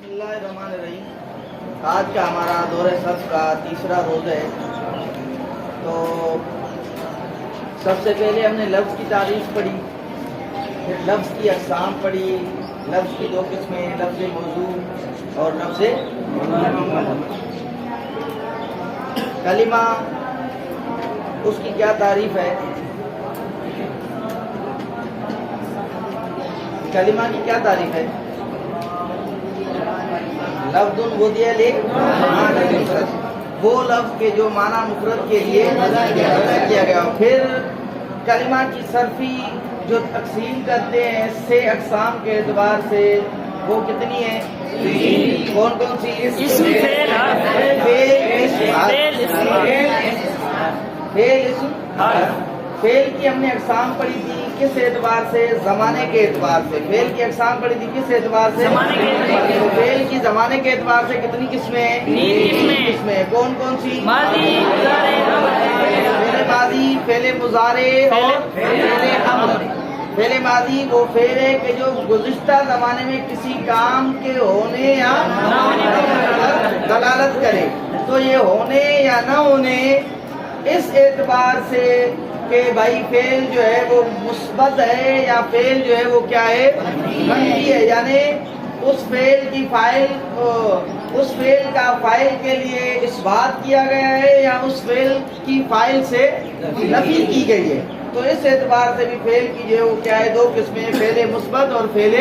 بسم اللہ الرحمن الرحیم۔ آج کا ہمارا دورہ صرف کا تیسرا روز ہے۔ تو سب سے پہلے ہم نے لفظ کی تعریف پڑھی، پھر لفظ کی اقسام پڑھی۔ لفظ کی دو قسمیں، لفظ موضوع اور لفظ کلمہ، اس کی کیا تعریف ہے؟ کلمہ کی کیا تعریف ہے؟ لفظ وضع لمعنى مفرد، وہ لفظ کے جو معنی مفرد کے لیے وضع کیا گیا۔ پھر کلمہ کی صرفی جو تقسیم کرتے ہیں 6 اقسام کے اعتبار سے، وہ کتنی ہیں؟ کون کون سی؟ اسم، فعل کی ہم نے اقسام پڑھی تھی کس اعتبار سے؟ زمانے کے اعتبار سے۔ فعل کی اقسام پڑھی تھی کس اعتبار سے؟ فعل کی زمانے کے اعتبار سے کتنی قسمیں ہیں؟ 3 قسمیں۔ کون کون سی؟ فعل ماضی، فعل مضارع اور فعل امر۔ فعل ماضی وہ فعل ہے کہ جو گزشتہ زمانے میں کسی کام کے ہونے یا نہ ہونے پر دلالت کرے۔ تو یہ ہونے یا نہ ہونے اس اعتبار سے کہ بھائی فعل جو ہے وہ مثبت ہے یا فعل جو ہے وہ کیا ہے؟ منفی ہے، یعنی اس فعل کی فاعل، اس فعل کا فاعل کے لیے اس بات کیا گیا ہے یا اس فعل کی فاعل سے نفی کی گئی ہے۔ تو اس اعتبار سے بھی فعل کی جو ہے وہ کیا ہے؟ 2 قسمیں، فعل مثبت اور فعل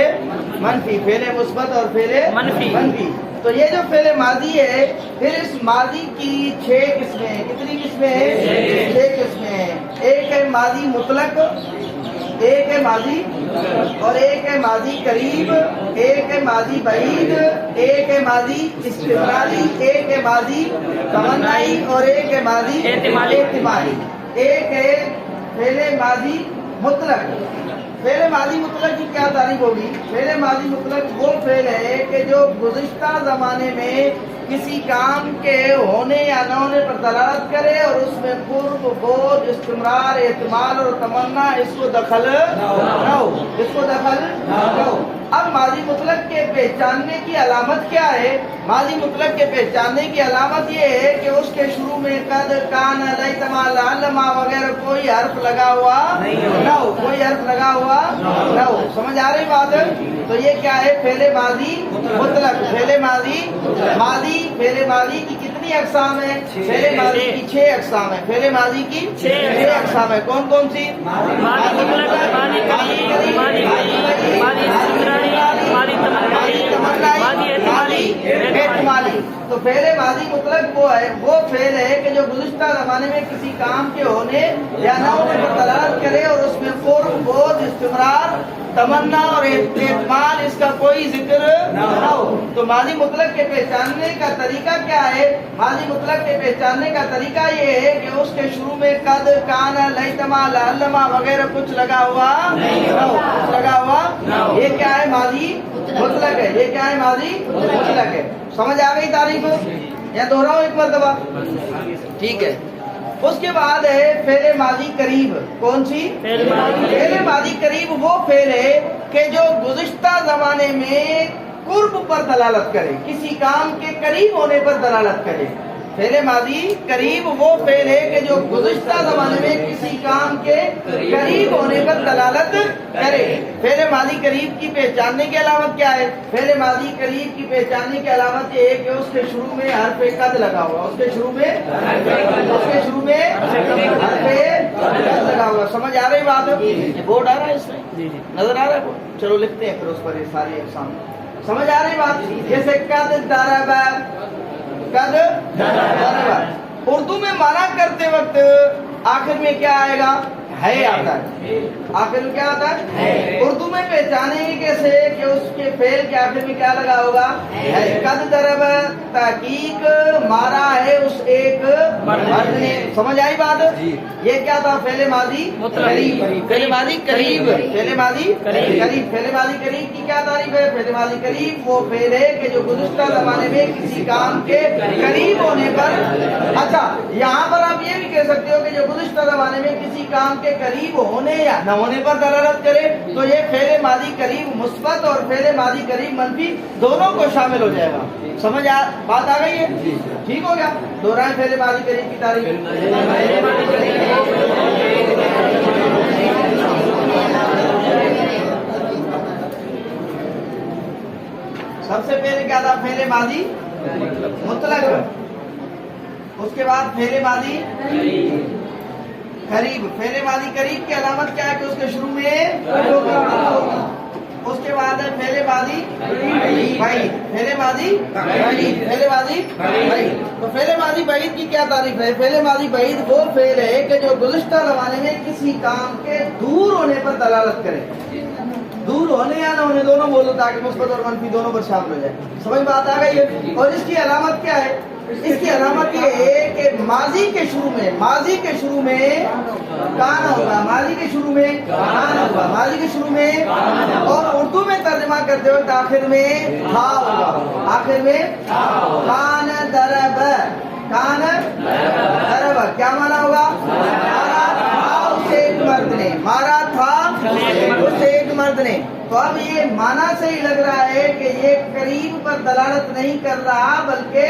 منفی۔ فعل مثبت اور فعل منفی۔ تو یہ جو فعل ماضی ہے، پھر اس ماضی کی 6 قسمیں ہیں۔ کتنی قسمیں ہیں؟ 6 قسمیں ہیں۔ ایک ہے ماضی مطلق، ایک ہے ماضی اور ایک ہے ماضی قریب، ایک ہے ماضی بعید، ایک ہے ماضی استمراری، ایک ہے ماضی تمنائی اور ایک ہے ماضی احتمالی۔ ایک ہے فعل ماضی مطلق۔ فعل ماضی مطلق کی کیا تعریف ہوگی؟ فعل ماضی مطلق وہ فعل ہے کہ جو گزشتہ زمانے میں کسی کام کے ہونے یا نہ ہونے پر دلالت کرے اور اس میں قرب، بعد، استمرار، احتمال اور تمنا اس کو دخل نہ ہو، اس کو دخل نہ ہو۔ اب ماضی مطلق کے پہچاننے کی علامت کیا ہے؟ ماضی مطلق کے پہچاننے کی علامت یہ ہے کہ اس کے شروع میں قد، کان، لیتما، لعلما وغیرہ کوئی حرف لگا ہوا نہ ہو، کوئی حرف لگا ہوا نہ ہو۔ سمجھ آ رہی بات؟ تو یہ کیا ہے؟ فعل ماضی مطلق۔ فعل فعل ماضی کی کتنی اقسام ہیں؟ فعل ماضی کی 6 اقسام ہیں۔ فعل ماضی کی 6 اقسام ہیں۔ کون کون سی؟ احتمالی۔ تو فعل ماضی مطلق وہ ہے، وہ فعل ہے کہ جو گزشتہ زمانے میں کسی کام کے ہونے یا نہ ہونے پر دلالت کرے اور اس میں قرب، بعد، استمرار، تمنا اور احتمال اس کا کوئی ذکر نہ ہو۔ تو ماضی مطلق کے پہچاننے کا طریقہ کیا ہے؟ ماضی مطلق کے پہچاننے کا طریقہ یہ ہے کہ اس کے شروع میں قد، کان، لیتما، لعلما وغیرہ کچھ لگا ہوا نہ ہو، کچھ لگا ہوا۔ یہ کیا ہے؟ ماضی مطلق ہے۔ یہ کیا ہے؟ ماضی مطلق ہے۔ سمجھ آ گئی تعریف؟ یا دوہراؤں ایک مرتبہ؟ ٹھیک ہے۔ اس کے بعد ہے فعل ماضی قریب۔ کون سی؟ فعل ماضی قریب وہ فعل ہے کہ جو گزشتہ زمانے میں قرب پر دلالت کرے، کسی کام کے قریب ہونے پر دلالت کرے۔ فعل ماضی قریب وہ فعل ہے کہ جو گزشتہ زمانے میں کسی کام کے قریب ہونے پر دلالت کرے۔ فعل ماضی قریب کی پہچاننے کی علامت کیا ہے؟ فعل ماضی قریب کی پہچاننے کی علامت یہ ہے کہ اس کے شروع میں حرف قد لگا ہوا، اس کے شروع میں حرف قد لگا ہوا۔ سمجھ آ رہی بات؟ یہ بورڈ آ رہا ہے، اس میں نظر آ رہا ہے؟ چلو لکھتے ہیں پھر اس پر یہ ساری اقسام۔ سمجھ آ رہی بات؟ جیسے قد ضرب، قد ضرب، اردو میں مانا کرتے وقت آخر میں کیا آئے گا؟ ہے آتا ہے۔ آخر میں کیا آتا ہے؟ اردو میں پہچانے گے کیسے کہ اس کے فعل کے آخر میں کیا لگا ہوگا؟ ہے۔ قد ضرب تحقیق مارا ہے اس ایک مرد نے۔ سمجھ آئی بات؟ یہ کیا تھا؟ فعل ماضی قریب۔ فعل ماضی قریب، فعل ماضی قریب۔ فعل ماضی قریب کی کیا تعریف ہے؟ فعل ماضی قریب وہ فعل ہے کہ جو گزشتہ زمانے میں کسی کام کے قریب ہونے پر، اچھا یہاں پر آپ یہ بھی کہہ سکتے ہو کہ جو گزشتہ زمانے میں کسی کام کے قریب ہونے یا نہ ہونے پر دلالت کرے تو یہ فعل ماضی قریب مثبت اور فعل ماضی قریب منفی دونوں کو شامل ہو جائے گا. سمجھ بات آ گئی ہے؟ ٹھیک ہو گیا. دوران فعل ماضی قریب کی تعریف. سب سے پہلے کیا تھا؟ فعل ماضی مطلق. اس کے بعد فعل ماضی قریب. فعل ماضی قریب کی علامت کیا ہے کہ اس کے شروع میں. اس کے بعد ہے فعل ماضی بعید. فعل ماضی بعید. فعل ماضی بعید. تو فعل ماضی بعید کی کیا تعریف ہے؟ فعل ماضی بعید وہ فعل ہے کہ جو گزشتہ زمانے میں کسی کام کے دور ہونے پر دلالت کرے. دور ہونے یا نہ ہونے دونوں بولو تاکہ مثبت اور منفی دونوں پر شامل ہو جائے. سمجھ بات آ گئی ہے؟ اور اس کی علامت کیا ہے؟ اس کی علامت یہ ہے کہ ماضی کے شروع میں کان ہوگا. ماضی کے شروع میں کان ہوگا. ماضی کے شروع میں اور اردو میں ترجمہ کرتے وقت آخر میں تھا ہوگا. آخر میں کان درب. کان درب کیا مانا ہوگا؟ مارا تھا اسے ایک مرد نے. مارا تھا اسے ایک مرد نے. تو اب یہ مانا سے ہی لگ رہا ہے کہ یہ قریب پر دلالت نہیں کر رہا بلکہ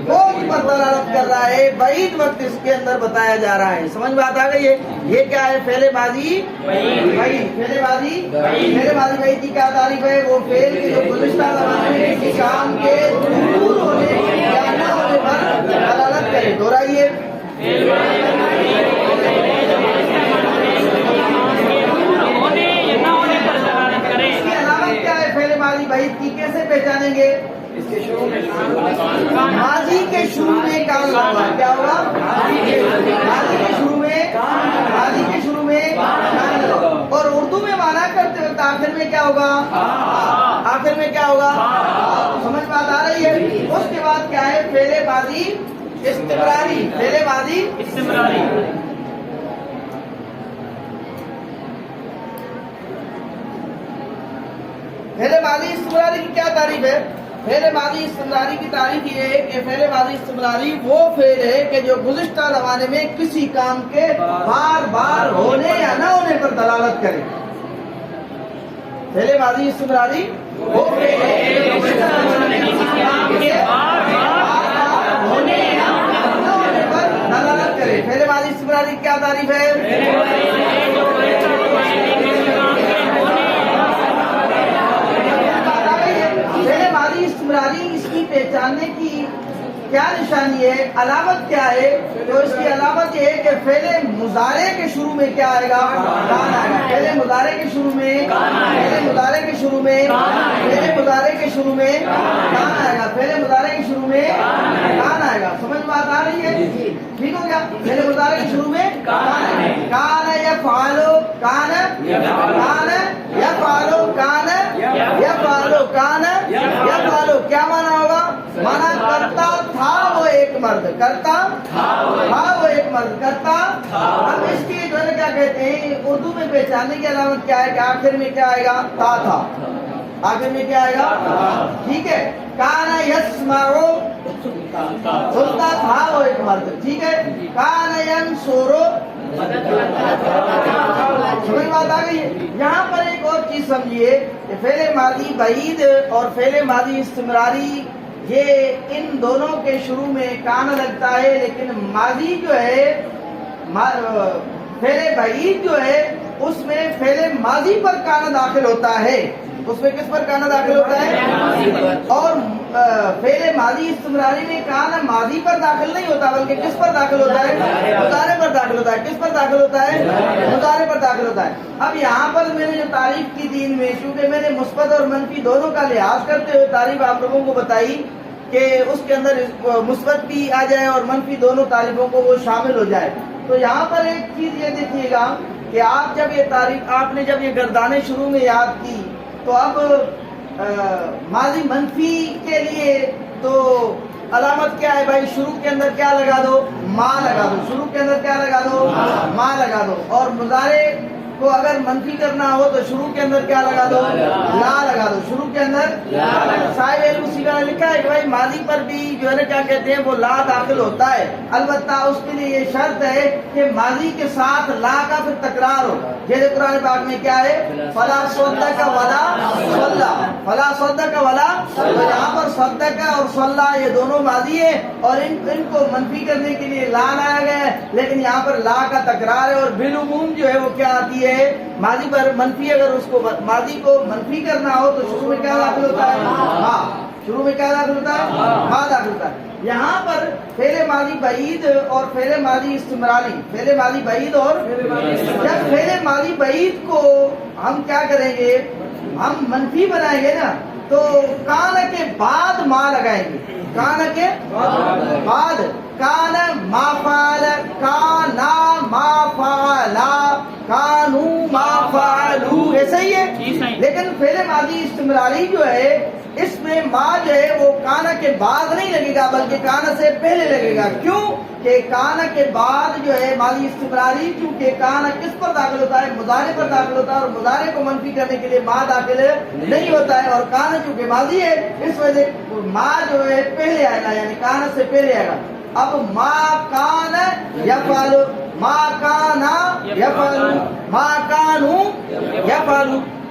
بعد پر دلالت کر رہا ہے. بعید وقت اس کے اندر بتایا جا رہا ہے. سمجھ بات آ گئی ہے؟ یہ کیا ہے؟ فعل ماضی بعید. فعل ماضی بعید کی کیا تعریف ہے؟ وہ فعل کے جو گزشتہ زمانے میں کسی کام کے دور ہونے یا نہ ہونے پر دلالت کرے. دہرائیے. ماضی بعید کی کیسے پہچانیں گے؟ ماضی کے شروع میں کان لگا. کیا ہوگا؟ ماضی کے شروع میں کان لگا. اور اردو میں مانا کرتے وقت آخر میں کیا ہوگا؟ آخر میں کیا ہوگا؟ سمجھ بات آ رہی ہے؟ اس کے بعد کیا ہے؟ فعل ماضی استمراری. فعل ماضی استمراری. فعل ماضی استمراری کی کیا تعریف ہے؟ فعل ماضی استمراری کی تعریف یہ ہے کہ فعل ماضی استمراری وہ فعل ہے کہ جو گزشتہ زمانے میں کسی کام کے بار بار ہونے یا نہ ہونے پر دلالت کرے. فعل ماضی استمراری وہ فعل ہے کہ گزشتہ زمانے میں کسی کام کے بار بار ہونے یا نہ ہونے پر دلالت کرے. فعل ماضی استمراری کی کیا تعریف ہے؟ اس کی پہچاننے کی کیا نشانی ہے؟ علامت کیا ہے؟ تو اس کی علامت یہ ہے کہ فعل مضارع کے شروع میں کیا آئے گا؟ کان آئے گا. فعل مضارع کے شروع میں کان آئے گا. فعل مضارع کے شروع میں کان آئے گا. فعل مضارع کے شروع میں کان آئے گا. سمجھ بات آ رہی ہے؟ ٹھیک ہو گیا. فعل مضارع کے شروع میں کان یفعلو. کان یفعلو. کان یفعلو. کان یفعلو کیا مانا ہوگا؟ مانا کرتا تھا وہ ایک مرد. کرتا تھا وہ ایک مرد. کرتا. اب اس کی جو ہے کیا کہتے ہیں اردو میں پہچاننے کی علامت کیا ہے کہ آخر میں کیا آئے گا؟ تا تھا. آخر میں کیا آئے گا؟ ٹھیک ہے. کان یسمعو. سنتا تھا وہ ایک مرد. ٹھیک ہے. کان ینصرو. سمجھ بات آ گئی ہے؟ یہاں پر ایک اور چیز سمجھیے کہ فعل ماضی بعید اور فعل ماضی استمراری یہ ان دونوں کے شروع میں کان لگتا ہے لیکن ماضی جو ہے فعل بعید جو ہے اس میں فعل ماضی پر کان داخل ہوتا ہے. اس میں کس پر کانا داخل ہوتا ہے؟ اور فعل ماضی استمراری میں کانا ماضی پر داخل نہیں ہوتا بلکہ کس پر داخل ہوتا ہے؟ مضارع پر داخل ہوتا ہے. کس پر داخل ہوتا ہے؟ مضارع پر داخل ہوتا ہے. اب یہاں پر میں نے جو تعریف کی دین میں چونکہ میں نے مثبت اور منفی دونوں کا لحاظ کرتے ہوئے تعریف آپ لوگوں کو بتائی کہ اس کے اندر مثبت بھی آ جائے اور منفی دونوں تعریفوں کو وہ شامل ہو جائے. تو یہاں پر ایک چیز یہ دیکھیے گا کہ آپ جب یہ تعریف آپ نے جب یہ گردانیں شروع میں یاد کی تو اب ماضی منفی کے لیے تو علامت کیا ہے بھائی؟ شروع کے اندر کیا لگا دو؟ ما لگا دو. شروع کے اندر کیا لگا دو؟ ما لگا دو. اور مضارع کو اگر منفی کرنا ہو تو شروع کے اندر کیا لگا دو؟ لا لگا دو. شروع کے اندر دلالت صاحب علم سیرہ نے لکھا ہے کہ بھائی ماضی پر بھی جو ہے نا کیا کہتے ہیں وہ لا داخل ہوتا ہے، البتہ اس کے لیے یہ شرط ہے کہ ماضی کے ساتھ لا کا پھر تکرار ہو. جیسے قرآن پاک میں کیا ہے فلا صدق ولا صلی، فلا صدق ولا، یہاں پر صدق اور صلی یہ دونوں ماضی ہے اور ان کو منفی کرنے کے لیے لا لایا گیا ہے، لیکن یہاں پر لا کا تکرار ہے اور بالعموم جو ہے وہ کیا آتی ہے ماضی پر منفی. اگر اس کو ماضی کو منفی کرنا ہو تو شروع میں کیا داخل ہوتا ہے ہاں، شروع میں کیا داخل ہوتا ہے ہاں داخل ہوتا ہے. یہاں پر فعل ماضی بعید اور فعل ماضی استمراری، فعل ماضی بعید اور جب فعل ماضی بعید کو ہم کیا کریں گے ہم منفی بنائیں گے نا تو کان کے بعد ما لگائیں گے، کان کے بعد کان ما فعل، کانا ما فعلا، کانو ما فعلو، ایسا ہی ہے. لیکن فعل ماضی استمراری جو ہے اس میں ما جو ہے وہ کانا کے بعد نہیں لگے گا بلکہ کانا سے پہلے لگے گا. کیوں کہ کانا کے بعد جو ہے ماضی استمراری، کیونکہ کانا کس پر داخل ہوتا ہے مضارع پر داخل ہوتا ہے اور مضارع کو منفی کرنے کے لیے ما داخل نہیں ہوتا ہے، اور کانا چونکہ ماضی ہے اس وجہ سے ما جو ہے پہلے آئے گا، یعنی کانا سے پہلے آئے گا. اب ما کان یفعل، ما کانا یفعل، ما کانو یفعل،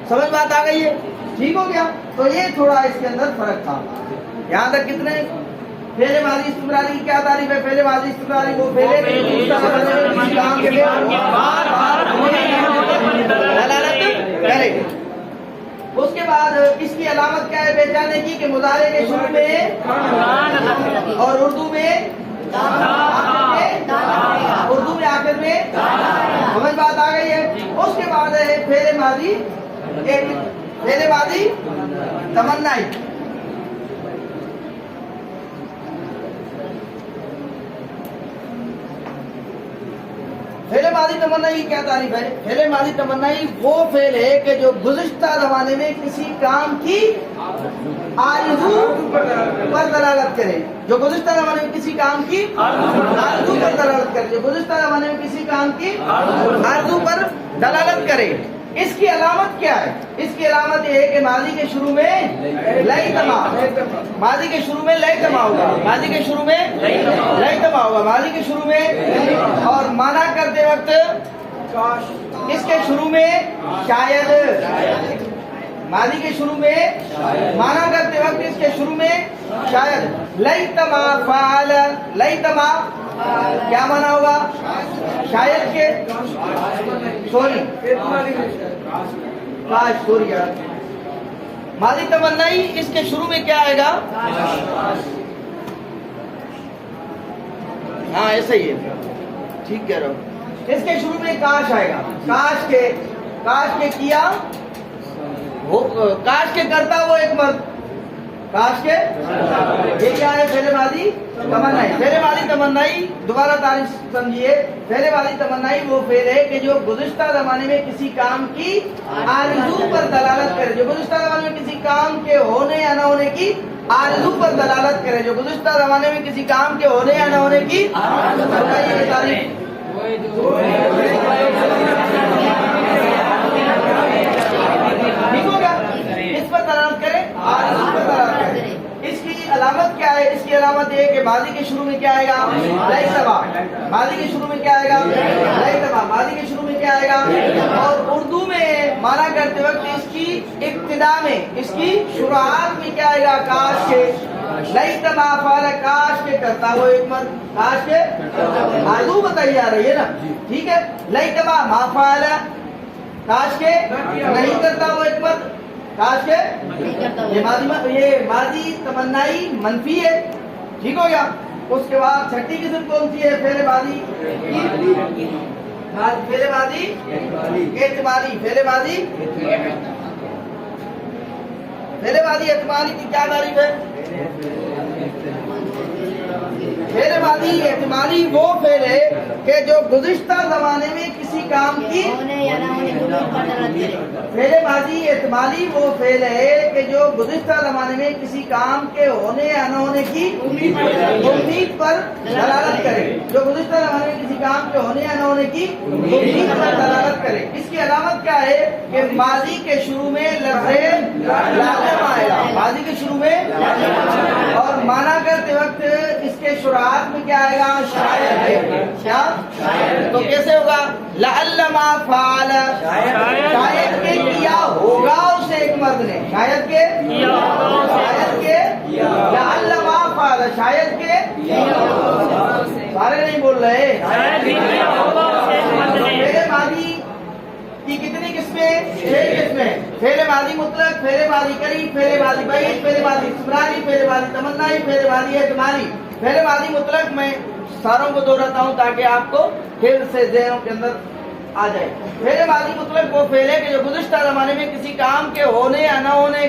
سمجھ بات آ گئی ہے؟ ٹھیک ہو گیا. تو یہ تھوڑا اس کے اندر فرق تھا. یہاں تک کتنے فعل ماضی استمراری کی کیا تعریف ہے؟ فعل ماضی استمراری وہ فعل کام کے لیے بار بار دلالت کرے. اس کے بعد اس کی علامت کیا ہے پہچانے کی کہ مضارع کے شروع میں اور اردو میں آخر میں سمجھ بات آ گئی ہے. اس کے بعد ہے فعل ماضی، فعل ماضی تمنائی. فعل ماضی تمنائی کیا تعریف ہے؟ فعل ماضی تمنائی وہ فعل ہے کہ جو گزشتہ زمانے میں کسی کام کی آرزو پر دلالت کرے، جو گزشتہ زمانے میں کسی کام کی آرزو پر دلالت کرے، جو گزشتہ زمانے میں کسی کام کی آرزو پر دلالت کرے. اس کی علامت کیا ہے؟ اس کی علامت یہ ہے کہ ماضی کے شروع میں لئی تما، ماضی کے شروع میں لئی تما ہوگا، ماضی کے شروع میں لئی تما ہوگا، ماضی کے شروع میں. اور مانا کرتے وقت اس کے شروع میں شاید، ماضی کے شروع میں مانا کرتے وقت اس کے شروع میں شاید. لئی تما فعل، لئی تما کیا مانا ہوگا شاید کے سوری کاش سوری. ماضی تمنائی اس کے شروع میں کیا آئے گا ہاں ایسا ہی ہے ٹھیک کہہ رہا ہوں. اس کے شروع میں کاش آئے گا، کاش کے کیا کاش کے کرتا وہ ایک مرد، کاش کے یہ کیا ہے فعل ماضی تمنائی. فعل ماضی تمنائی دوبارہ تعریف سمجھیے. فعل ماضی تمنائی وہ فعل ہے کہ جو گزشتہ زمانے میں کسی کام کی آرزو پر دلالت کرے، جو گزشتہ زمانے میں کسی کام کے ہونے یا نہ ہونے کی آرزو پر دلالت کرے، جو گزشتہ زمانے میں کسی کام کے ہونے یا نہ ہونے کی تعریف. ٹھیک ہوگا. اس پر دلالت کرے، آرزو پر دلالت کرے. اس کی علامت کیا ہے؟ اس کی علامت یہ ہے کہ ماضی کے شروع میں کیا آئے گا لئی تما، ماضی کے شروع میں کیا آئے گا لئی تما، ماضی کے شروع میں کیا آئے گا. اور اردو میں مانا کرتے وقت اس کی ابتدا میں، اس کی شروعات میں کیا آئے گا کاش کے. لئی تما فعل، کاش کے کرتا وہ ایک مرد، کاش کے آرزو بتائی جا رہی ہے نا ٹھیک ہے. لئی تما ما فعل، کاش کے نہیں کرتا وہ ایک مرد، کاش کے یہ ماضی تمنائی منفی ہے. ٹھیک ہو گیا. اس کے بعد چھٹی قسم کون سی ہے؟ فعل ماضی فعل ماضی اعتباری. فعل ماضی فعل ماضی اعتباری کی کیا تعریف ہے؟ فعل ماضی احتمالی وہ فعل ہے کہ جو گزشتہ زمانے میں کسی کام کی فعل ماضی احتمالی وہ فعل ہے کہ جو گزشتہ زمانے میں کسی کام کے ہونے یا نہ ہونے کی امید پر دلالت کرے، جو گزشتہ زمانے میں کسی کام کے ہونے یا نہ ہونے کی امید پر دلالت کرے. اس کی علامت کیا ہے کہ ماضی کے شروع میں لفظ لازم آئے گا، ماضی کے شروع میں اور مانا کرتے وقت اس کے شروعات میں کیا آئے گا؟ شاید ہے. کیا؟ تو کیسے ہوگا؟ لعل ما فعل شاید کے کیا ہوگا اسے ایک مرد نے. شاید کے لعل ما فعل شاید کے سارے نہیں بول رہے. فعل ماضی کی کتنی قسمیں؟ 6 قسمیں. فعل ماضی مطلق، فعل ماضی قریب، فعل ماضی بعید، فعل ماضی استمراری، فعل ماضی تمنائی، فعل ماضی احتمالی. فعل ماضی مطلق میں ساروں کو دہراتا ہوں تاکہ آپ کو پھر سے ذہنوں کے اندر آ جائے. فعل ماضی مطلق وہ فعل ہے کہ جو گزشتہ زمانے میں کسی کام کے ہونے یا نہ ہونے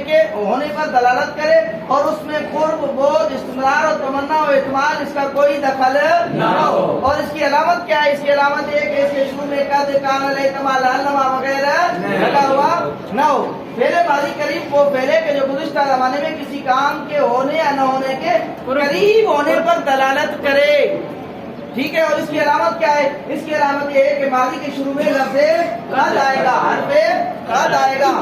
پر دلالت کرے اور اس میں قرب، بوجھ، استمرار اور تمنا و احتمال اس کا کوئی دخل نہ ہو. اور اس کی علامت کیا ہے؟ اس کی علامت یہ کہ اس کے شروع میں قد، کان، الاحتمال، علامہ وغیرہ لگا ہوا نہ ہو. فعل ماضی قریب وہ فعل ہے کہ جو گزشتہ زمانے میں کسی کام کے ہونے یا نہ ہونے کے قریب ہونے پر دلالت کرے. ٹھیک ہے. اور اس کی علامت کیا ہے؟ اس کی علامت یہ ہے کہ ماضی کے شروع میں لفظ قد آئے گا، حرف قد آئے گا.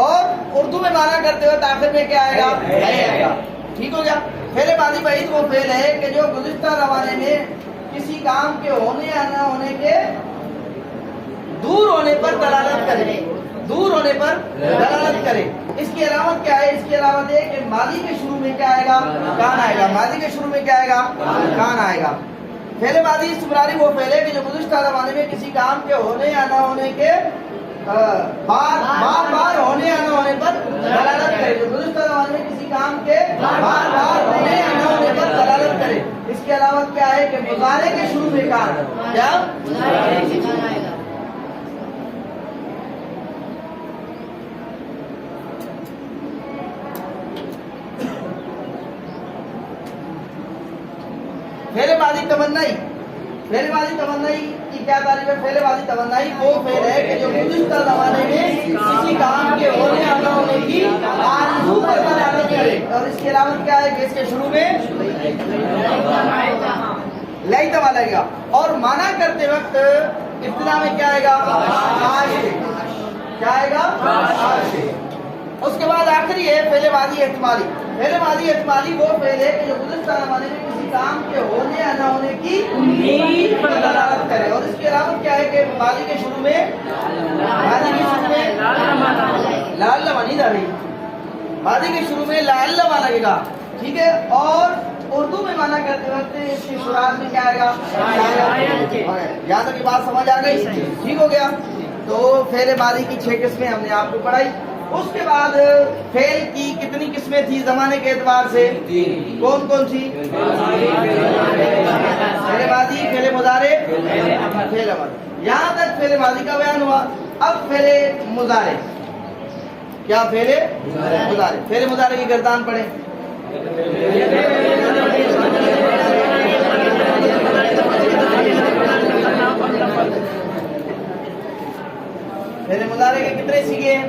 اور اردو میں مانا کرتے ہوئے آخر میں کیا آئے گا؟ آئے گا. ٹھیک ہو گیا. فعل ماضی بعید وہ فعل ہے کہ جو گزشتہ زمانے میں کسی کام کے ہونے یا نہ ہونے کے دور ہونے پر دلالت کرے. دور ہونے پر دلالت کرے. اس کی علامت کیا ہے؟ اس کی علامت ہے کہ ماضی کے شروع میں کیا آئے گا؟ کان آئے گا. ماضی کے شروع میں کیا آئے گا؟ کان آئے گا. فعل ماضی استمراری وہ فعل ہے کہ جو گزشتہ زمانے میں کسی کام کے ہونے یا نہ ہونے کے بار ہونے یا نہ ہونے پر دلالت کرے. جو گزشتہ زمانے میں کسی کام کے بار ہونے یا نہ ہونے پر دلالت کرے. اس کی علامت کیا ہے کہ مضارع کے شروع میں کان. کیا؟ فعل ماضی تمنائی. فعل ماضی تمنائی کی کیا تعریف ہے؟ فعل ماضی تمنائی وہ فعل ہے کہ جو گزشتہ زمانے میں کسی کام کے ہونے یا نہ ہونے کی آرزو پر دلالت کرے. اور اس کی علامت کیا ہے کہ اس کے شروع میں لیتم آئے گا. اور مانا کرتے وقت ابتدا میں کیا آئے گا؟ کیا آئے گا؟ اس کے بعد آخری ہے فعل ماضی احتمالی. فعل ماضی احتمالی وہ فعل ہے کہ جو گزشتہ زمانے میں کسی کام کے ہونے یا نہ ہونے کی امید پر دلالت کرے. اور اس کی علامت کیا ہے کہ ماضی کے شروع میں لعلما نہیں ڈالی. ماضی کے شروع میں لعلما لگے گا. ٹھیک ہے. اور اردو میں مانا کرتے وقت اس کی شروعات میں کیا آئے گا؟ یہاں تک یہ بات سمجھ آ گئی؟ ٹھیک ہو گیا. تو فعل ماضی کی 6 قسمیں ہم نے آپ کو پڑھائی. اس کے بعد فعل کی کتنی قسمیں تھی زمانے کے اعتبار سے؟ کون کون سی؟ فعل ماضی، فعل مضارع، فعل امر. یہاں تک فعل ماضی کا بیان ہوا. اب فعل مضارع. کیا؟ فعل مضارع. فعل مضارع کی گردان پڑھیں. فعل مضارع کے کتنے سیگے ہیں؟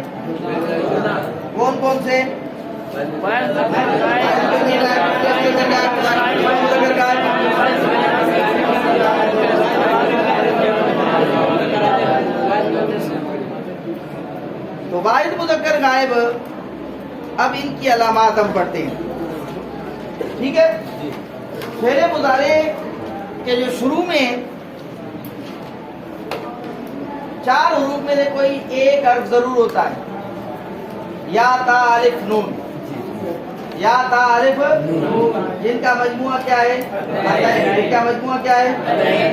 کون کون سے؟ تو واحد مذکر غائب. اب ان کی علامات ہم پڑھتے ہیں. ٹھیک ہے. فعل مضارع کے جو شروع میں 4 حروف میں سے کوئی ایک حرف ضرور ہوتا ہے. یا تا الف نون. یا تا الف جن کا مجموعہ کیا ہے؟ ان کا مجموعہ کیا ہے؟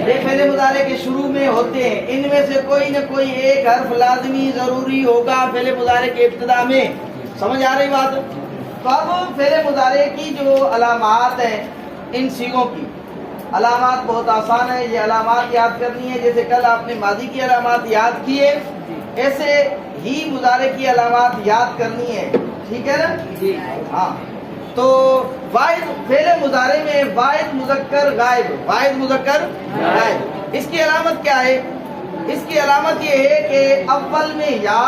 یہ فعل مضارع کے شروع میں ہوتے ہیں. ان میں سے کوئی نہ کوئی ایک حرف لازمی ضروری ہوگا فعل مضارع کے ابتدا میں. سمجھ آ رہی بات؟ تو اب فعل مضارع کی جو علامات ہیں ان سیغوں کی علامات بہت آسان ہے. یہ علامات یاد کرنی ہے. جیسے کل آپ نے ماضی کی علامات یاد کیے ایسے ہی مضارع کی علامات یاد کرنی ہے. ٹھیک ہے نا؟ ہاں. تو واحد فعل مضارع میں واحد مذکر غائب. واحد مذکر غائب. اس کی علامت کیا ہے؟ اس کی علامت یہ ہے کہ اول میں یا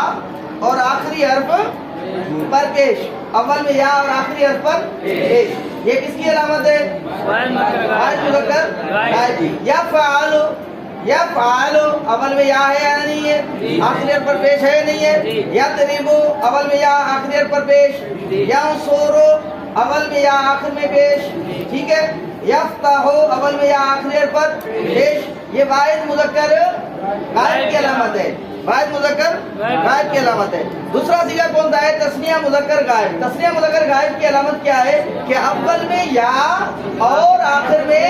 اور آخری حرف پر پیش. اول میں یا اور آخری حرف پر پیش. یہ کس کی علامت ہے؟ واحد مذکر غائب. یا فعال یفعل اول میں یا ہے یا نہیں ہے؟ آخری حرف پر پیش ہے یا نہیں ہے؟ یضرب اول میں یا آخری حرف پر پیش، ینصر اول میں یا آخر میں پیش، ٹھیک ہے؟ یفتح اول میں یا آخری حرف پر پیش. یہ واحد مذکر غائب کی علامت ہے، واحد مذکر غائب کی علامت ہے. دوسرا صیغہ کون سا ہے؟ تثنیہ مذکر غائب. تثنیہ مذکر غائب کی علامت کیا ہے؟ کہ اول میں یا اور آخر میں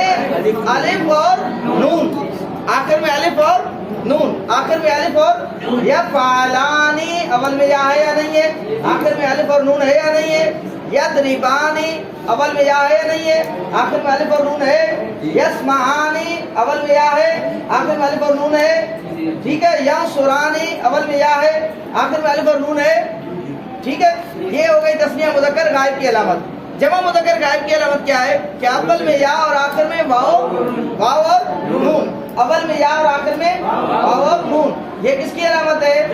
الف اور نون، آخر میں الف اور نون، آخر میں الف اور یفعلانی اول میں یا ہے یا نہیں ہے؟ آخر میں الف اور نون ہے یا نہیں ہے؟ یضربانی اول میں یا ہے یا نہیں ہے؟ آخر میں الف اور نون ہے. یسمعانی اول میں یا ہے، آخر میں الف اور نون ہے، ٹھیک ہے؟ ینصرانی اول میں یا ہے، آخر میں الف اور نون ہے، ٹھیک ہے؟ یہ ہو گئی تثنیہ مذکر غائب کی علامت. جمع مذکر غائب کی علامت کیا ہے؟ کہ اول میں یا اور آخر میں واو اور نون، اول میں یا اور آخر میں واو اور نون. یہ کس کی علامت ہے؟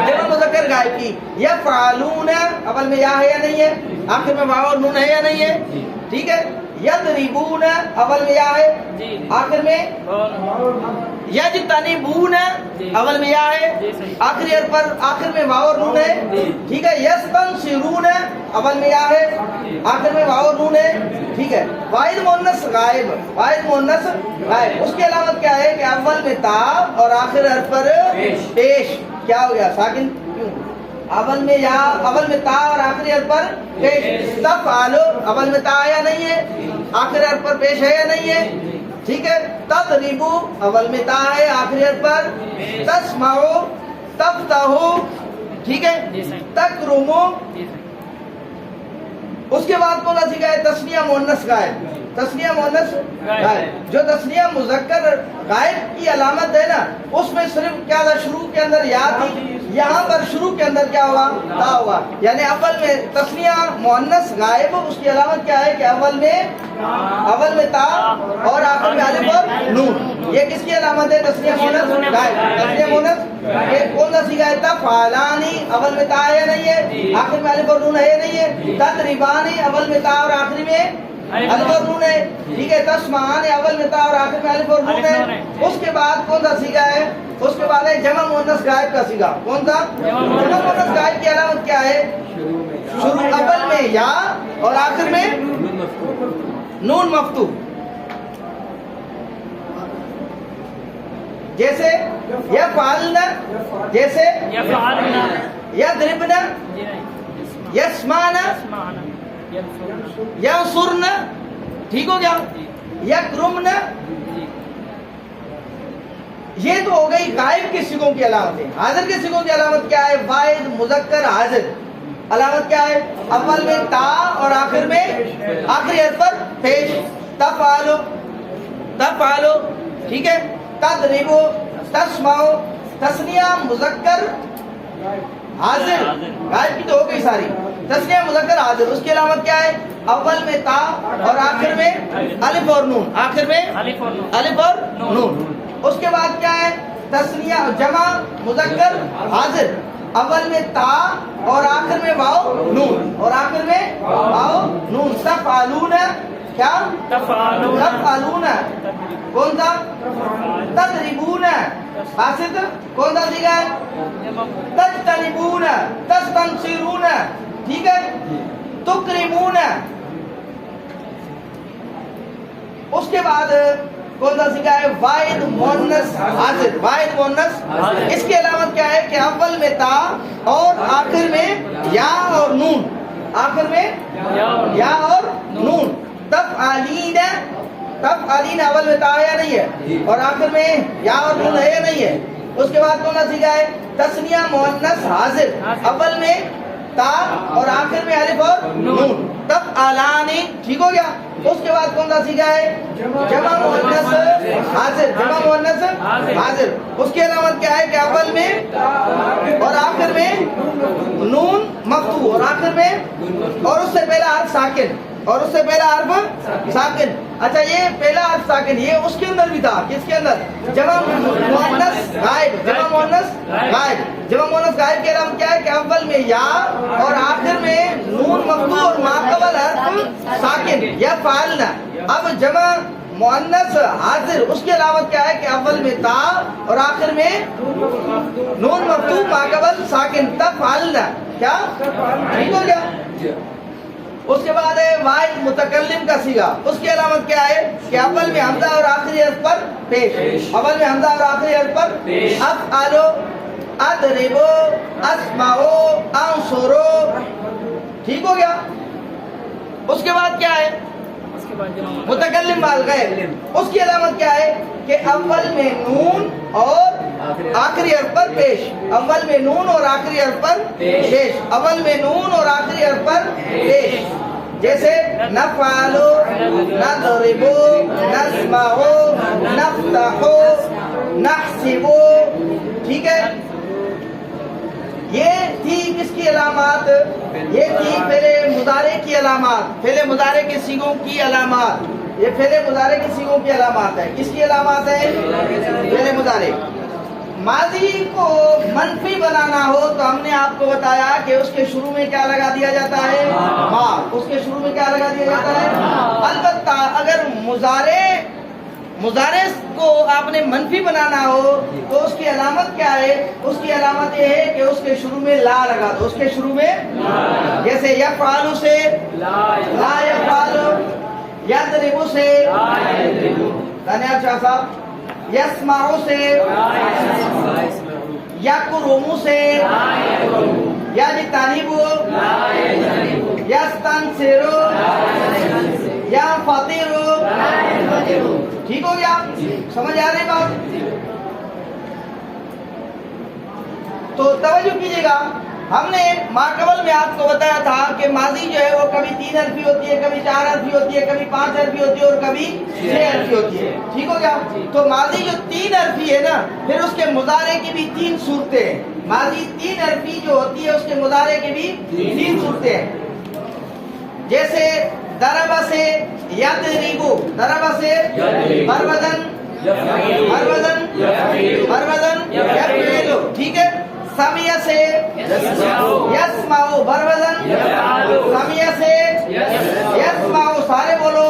جمع مذکر غائب کی. یفعلون اول میں یا ہے یا نہیں ہے؟ آخر میں واو اور نون ہے یا نہیں ہے؟ ٹھیک ہے؟ یضربون اول میں یا ہے، آخر میں یجتنبون اول میں یا ہے، آخری حرف پر آخر میں واو اور نون ہے، ٹھیک ہے؟ یستنصرون اول میں یا ہے، آخر میں واو اور نون ہے، ٹھیک ہے؟ واحد مؤنث غائب، واحد مؤنث غائب اس کی علامت کیا ہے؟ کہ اول میں تا اور آخر حرف پر پیش. کیا ہو گیا؟ ساکن. اول میں یا، اول میں تا اور آخری حرف پر پیش. تفعل اول میں تا یا نہیں ہے؟ آخری حرف پر پیش ہے یا نہیں ہے؟ ٹھیک ہے؟ تضرب اول میں تا ہے، آخری حرف پر. تسمع، تفتح، ٹھیک ہے؟ تکرم. اس کے بعد کون سی صیغہ ہے؟ تثنیہ مؤنث غائب. تثنیہ مؤنث غائب. جو تثنیہ مذکر غائب کی علامت ہے نا، اس میں صرف کیا تھا؟ شروع کے اندر یا تھی، یہاں پر شروع کے اندر کیا ہوا؟ تا ہوا. یعنی اول میں تثنیہ مؤنث غائب اس کی علامت کیا ہے؟ کہ اول میں تا اور آخر میں الف اور نون. یہ کس کی علامت ہے؟ تثنیہ مؤنث غائب. تثنیہ مؤنث یہ کون سا صیغہ ہے؟ تفعلانی اول میں تا ہے یا نہیں ہے؟ آخر میں الف اور نون ہے یا نہیں ہے؟ تضربانی اول میں تا اور آخری میں الف اور نون ہے، ٹھیک ہے؟ تسمعان اول میں تا اور آخر میں الف اور نون ہے. اس کے بعد کون سا صیغہ ہے؟ اس کے بعد ہے جمع مؤنث غائب کا صیغہ. کون سا؟ جمع مؤنث غائب کی علامت کیا ہے؟ شروع اول میں یا اور آخر میں نون مفتوح. جیسے یفعلن، جیسے یضربن، یسمعن، ینصرن، ٹھیک ہو گیا؟ یکرمن. یہ تو ہو گئی غائب کے صیغوں کی علامتیں. حاضر کے صیغوں کی علامت کیا ہے؟ واحد مذکر حاضر. علامت کیا ہے؟ اول میں تا اور آخر میں آخری حرف پر پیش. تفعل، تفعل، ٹھیک ہے؟ تضرب، تسمع. تثنیہ مذکر حاضر غائب کی تو ہو گئی ساری. تثنیہ مذکر حاضر اس کی علامت کیا ہے؟ اول میں تا اور آخر میں الف اور نون، آخر میں الف اور نون. اس کے بعد کیا ہے؟ تثنیہ جمع مذکر حاضر اول میں تا اور آخر میں واو نون، اور آخر میں واو نون. تفعلون، کیا؟ تفعلون. کون سا؟ تضربون. حاسد کون سا صیغہ ہے؟ تجتنبون، تستنصرون، ٹھیک ہے؟ تکرمون. اس کے بعد کون سا صیغہ ہے؟ واحد مؤنث حاضر. واحد مؤنث اس کی علامت کیا ہے؟ کہ اول میں تا اور آخر میں یا اور نون، آخر میں یا اور نون. تفعلین، تفعلین اول میں تا ہے یا نہیں ہے؟ اور آخر میں یا اور نون ہے یا نہیں ہے؟ اس کے بعد کون سا صیغہ ہے؟ تثنیہ مؤنث حاضر اول میں تا اور آخر میں الف اور نون. تفعلانی، ٹھیک ہو گیا؟ اس کے بعد کون سا صیغہ ہے؟ جمع مؤنث حاضر. جمع مؤنث حاضر اس کی علامت کیا ہے؟ کہ اول میں اور آخر میں نون مفتوح اور آخر میں اور اس سے پہلا حرف ساکن، اور اس سے پہلا حرف ساکن. اچھا یہ پہلا حرف ساکن یہ اس کے اندر بھی تھا. کس کے اندر؟ جمع مؤنث غائب. جمع مؤنث غائب. جمع مؤنث غائب کی علامت کیا ہے؟ کہ اول میں یا اور آخر میں نون مفتوح اور ماقبل حرف ساکن. یفعلن. اب جمع مؤنث حاضر اس کی علامت کیا ہے کہ اول میں تا اور آخر میں نون مفتوح ماقبل ساکن تفعلنا. کیا ٹھیک ہو گیا؟ اس کے بعد ہے واحد متکلم کا صیغہ. اس کی علامت کیا ہے کہ اول میں حمزہ اور آخری حرف پر پیش. اول میں حمزہ اور آخری حرف پر افعلو اضربو اسمعو انصرو. ٹھیک ہو گیا؟ اس کے بعد کیا ہے متکلم مال غیر. اس کی علامت کیا ہے کہ اول میں نون اور آخری حرف پر پیش. اول میں نون اور آخری حرف پر پیش. اول میں نون اور آخری حرف پر پیش. جیسے نفعلو نضربو نسمعو نفتحو نحسبو. ٹھیک ہے؟ یہ تھی کس کی علامات؟ یہ تھی فعل مضارع کی علامات، فعل مضارع کے صیغوں کی علامات. یہ فعل مضارع کے صیغوں کی علامات ہے. کس کی علامات ہے؟ فعل مضارع. ماضی کو منفی بنانا ہو تو ہم نے آپ کو بتایا کہ اس کے شروع میں کیا لگا دیا جاتا ہے؟ ہاں. اس کے شروع میں کیا لگا دیا جاتا ہے؟ البتہ اگر مضارع کو آپ نے منفی بنانا ہو تو اس کی علامت کیا ہے؟ اس کی علامت یہ ہے کہ اس کے شروع میں لا لگا دو. اس کے شروع میں جیسے یفعلو سے لا یفعلو، یضربو سے دانیال شاہ صاحب، یسمعو سے، یکرمو سے، یجتنبو، یستنصرو، یفطرو. ٹھیک ہو گیا؟ سمجھ آ رہی بات؟ تو توجہ کیجیے گا. ہم نے ماقبل میں آپ کو بتایا تھا کہ ماضی جو ہے وہ کبھی 3 حرفی ہوتی ہے، کبھی 4 حرفی ہوتی ہے، کبھی 5 حرفی ہوتی ہے اور کبھی 6 حرفی ہوتی ہے. ٹھیک ہو گیا؟ تو ماضی جو 3 حرفی ہے نا، پھر اس کے مضارع کی بھی 3 صورتیں ہیں. ماضی 3 حرفی جو ہوتی ہے اس کے مضارع کی بھی 3 صورتیں ہیں. جیسے ضربہ سے یضربو، ضربہ سے مروزن یفعلو. ٹھیک ہے؟ سمیع سے یسمعو، بروزن سمیع سے یسمعو. سارے بولو.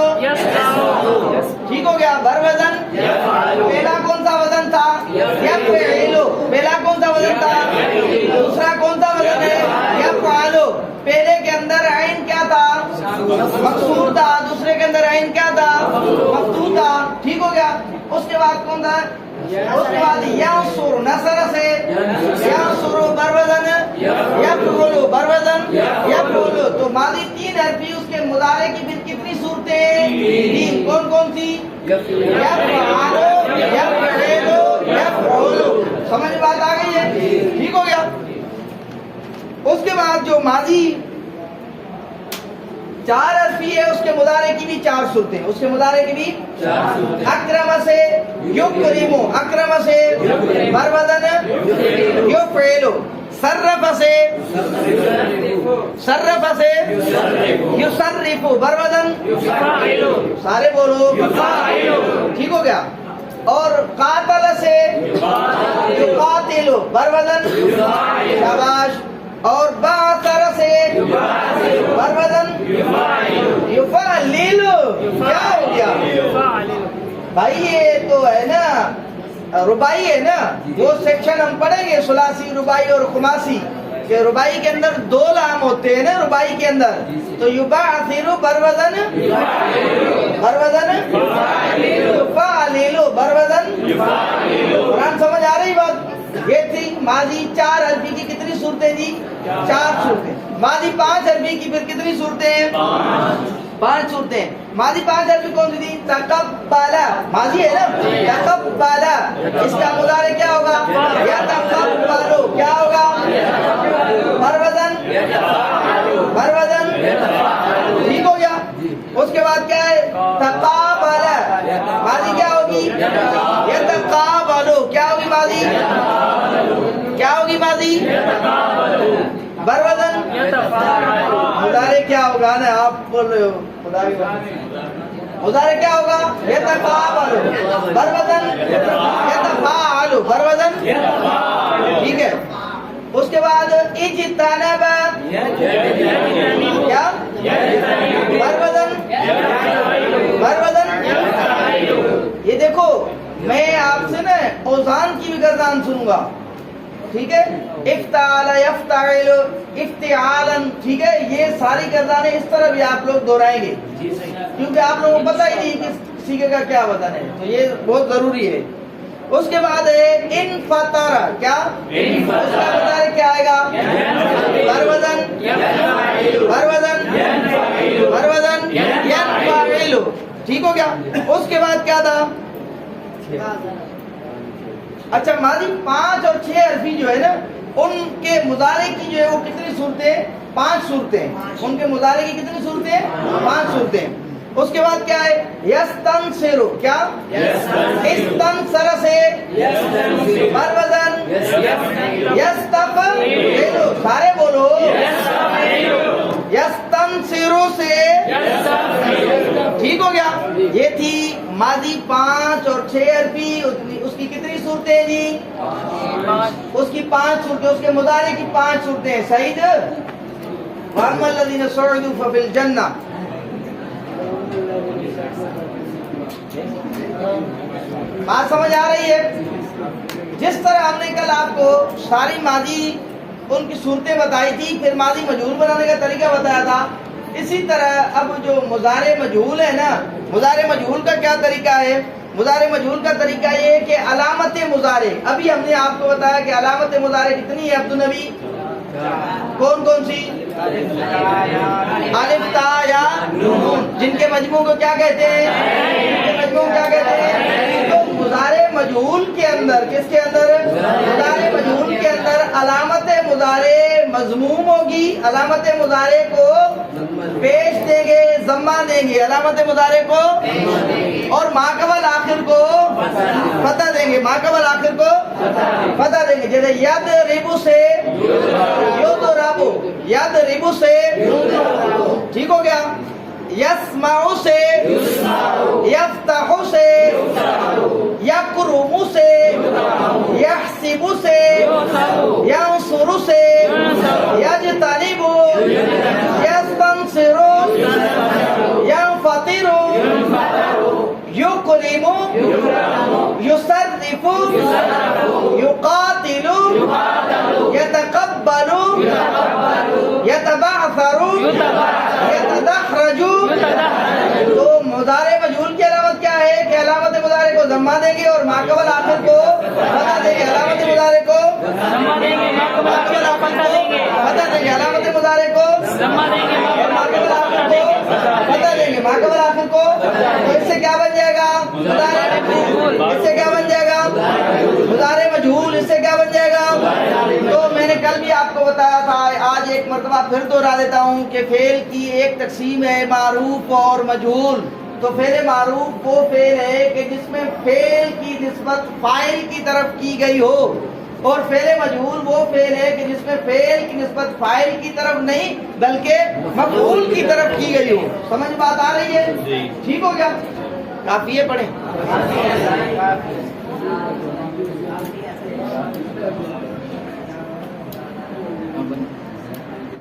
ٹھیک ہو گیا؟ بروزن پہلا کون سا وزن تھا؟ یفعلو. پہلا کون سا وزن تھا؟ دوسرا کون سا وزن ہے؟ یفعلو. پہلے کے اندر عین کیا تھا؟ مکسور تھا. دوسرے کے اندر عین کیا تھا؟ مفتوح تھا. ٹھیک ہو گیا؟ اس کے بعد کون تھا؟ اس کے بعد ینصر، نصر سے ینصر، بروزن یفعلو، بروزن یفعلو. تو ماضی 3 حرفی، اس کے مضارع کی پھر کتنی صورتیں؟ 3. کون کون سی؟ یفعلو، یفعلو، یفعلو. سمجھ بات آ گئی ہے؟ ٹھیک ہو گیا؟ اس کے بعد جو ماضی 4 حرفی ہے اس کے مضارع کی بھی 4 صورتیں. اس کے مضارع کی بھی 4 صورتیں. اکرم سے یکرمو، اکرم سے مروزن یفعلو. صرف سے یصرفو، بروزن سارے بولو. ٹھیک ہو گیا؟ اور قاتل سے یقاتلو، بروزن شاباش. اور باثر سے بروزن یفعللو. کیا ہو گیا بھائی؟ یہ تو ہے نا رباعی ہے نا. وہ سیکشن ہم پڑھیں گے ثلاثی، رباعی اور خماسی، کہ رباعی کے اندر 2 لام ہوتے ہیں نا رباعی کے اندر. تو یبعثرو بروزن یفعللو، بروزن. قرآن سمجھ آ رہی بات؟ یہ تھی ماضی 4 حرفی کی کتنی صورتیں تھی؟ 4 صورتیں. ماضی 5 حرفی کی پھر کتنی صورتیں ہیں؟ 5 صورتیں. ماضی 5 حرفی کون سی تھی؟ تقبلا. ماضی ہے نا؟ تقبلا. اس کا مضارع کیا ہوگا؟ یتقبلو. کیا ہوگا؟ بروزن. ٹھیک ہو گیا؟ اس کے بعد کیا ہے؟ تقابلا. ماضی کیا ہوگی؟ یتقابلو. کیا ہوگی ماضی؟ کیا ہوگی ماضی؟ بروزن. مضارع کیا ہوگا نا؟ آپ بول رہے ہو مضارع کیا ہوگا؟ یتقابلو، بروزن یتفاعلو، بروزن. ٹھیک ہے؟ اس کے بعد اجتنب، کیا؟ بروزن گردان سنوں گا. ٹھیک ہے, افتعال یفتعل افتعالن, ٹھیک ہے, یہ ساری گردانیں اس طرح بھی آپ لوگ دہرائیں گے کیونکہ آپ لوگوں کو پتہ ہی نہیں کہ سیکھے کا کیا وزن ہے, تو یہ بہت ضروری ہے. اس کے بعد ہے انفطر, کیا اس کا مطلب کیا آئے گا؟ بروزن بروزن بروزن ینفعل, ٹھیک ہو گیا. اس کے بعد کیا تھا؟ اچھا, ماضی 5 اور 6 حرفی جو ہے نا, ان کے مضارع کی جو ہے وہ کتنی صورتیں؟ 5 صورتیں. ان کے مضارع کی کتنی صورتیں؟ 5 صورتیں. اس کے بعد کیا ہے؟ یستنصر, کیا استنصر سے بروزن یستفعل, سارے بولو, یستنصر سے, ٹھیک ہو گیا. یہ تھی ماضی 5 اور 6 حرفی. اس کی کتنی صورتیں ہیں جی؟ اس کی 5 صورتیں. اس کے مضارع کی 5 صورتیں ہیں. سعید وَأَمَّا الَّذِينَ سُعِدُوا فَفِي الْجَنَّةِ, بات سمجھ آ رہی ہے؟ جس طرح ہم نے کل آپ کو ساری ماضی ان کی صورتیں بتائی تھی, پھر ماضی مجہول بنانے کا طریقہ بتایا تھا, اسی طرح اب جو مضارع مجہول ہے نا, مضارع مجہول کا کیا طریقہ ہے؟ مضارع مجہول کا طریقہ یہ ہے کہ علامت مضارع, ابھی ہم نے آپ کو بتایا کہ علامت مضارع کتنی ہے عبدالنبی؟ کون کون سی؟ الف تا یا نون, جن کے مجموع کو کیا کہتے ہیں؟ جن کے مجموع کو کیا کہتے ہیں؟ تو مضارع مجہول کے اندر, کس کے اندر؟ مضارع مجہول کے اندر علامت مضارع مضموم ہوگی, علامت مضارع کو پیش دیں گے, ضمہ دیں گے, علامت مضارع کو, اور ما قبل آخر کو فتح دیں گے, ما قبل آخر کو فتح دیں گے. جیسے ید ریبو سے یضربو, ید ریبو سے, ٹھیک ہو گیا. یسمعو سے یفتحو سے, یکرمو سے, یحسبو سے, ینصرو سے, یجتنبو, یستنصرو, ینفطرو, یکرمو, یصرفو, یقاتلو, یتقبلو, یتبعثرو, یتدحرجو. تو مضارع مجہول کی علامت کیا ہے؟ کہ علامت مضارع کو ضمہ دیں گے اور ما قبل آخر کو فتح دیں گے. علامت مضارع کو ضمہ دیں گے, ما قبل آخر کو فتح دیں گے. علامت مضارع کو ضمہ دیں گے اور ما قبل آخر کو فتح دیں گے, ما قبل آخر کو. تو اس سے کیا بن جائے گا؟ مضارع مجہول. اس سے کیا بن جائے گا؟ مضارع مجہول. اس سے کیا بن جائے گا؟ تو میں نے کل بھی آپ کو بتایا تھا, آج ایک مرتبہ پھر دوہرا دیتا ہوں کہ فعل کی ایک تقسیم ہے معروف اور مجہول. تو فعل معروف وہ فعل ہے کہ جس میں فعل کی نسبت فاعل کی طرف کی گئی ہو, اور فعل مجہول وہ فعل ہے کہ جس میں فعل کی نسبت فاعل کی طرف نہیں بلکہ مفعول کی طرف کی گئی ہو. سمجھ بات آ رہی ہے؟ ٹھیک ہو گیا. کافی ہے, پڑھیں.